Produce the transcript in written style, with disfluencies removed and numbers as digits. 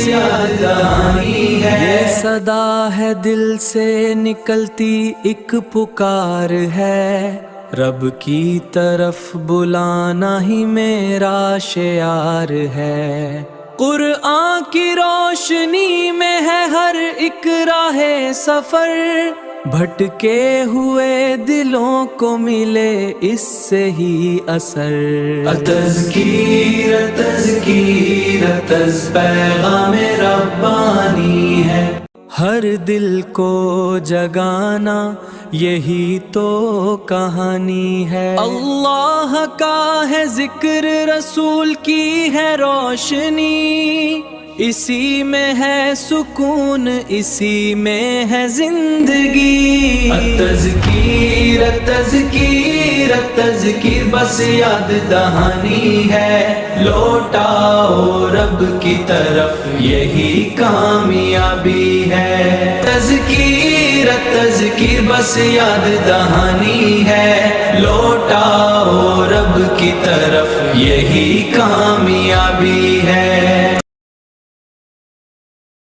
یاد دہانی ہے۔ یہ صدا ہے دل سے نکلتی ایک پکار ہے، رب کی طرف بلانا ہی میرا شعار ہے۔ قرآن کی روشنی میں ہے ہر ایک راہ سفر، بھٹکے ہوئے دلوں کو ملے اس سے ہی اثر۔ تذکیر تذکیر پیغام ربانی ہے، ہر دل کو جگانا یہی تو کہانی ہے۔ اللہ کا ہے ذکر، رسول کی ہے روشنی، اسی میں ہے سکون، اسی میں ہے زندگی۔ تذکیر تذکیر تذکیر بس یاد دہانی ہے، لوٹاؤ رب کی طرف یہی کامیابی ہے۔ تذکیر تذکیر بس یاد دہانی ہے، لوٹاؤ رب کی طرف یہی کامیابی ہے۔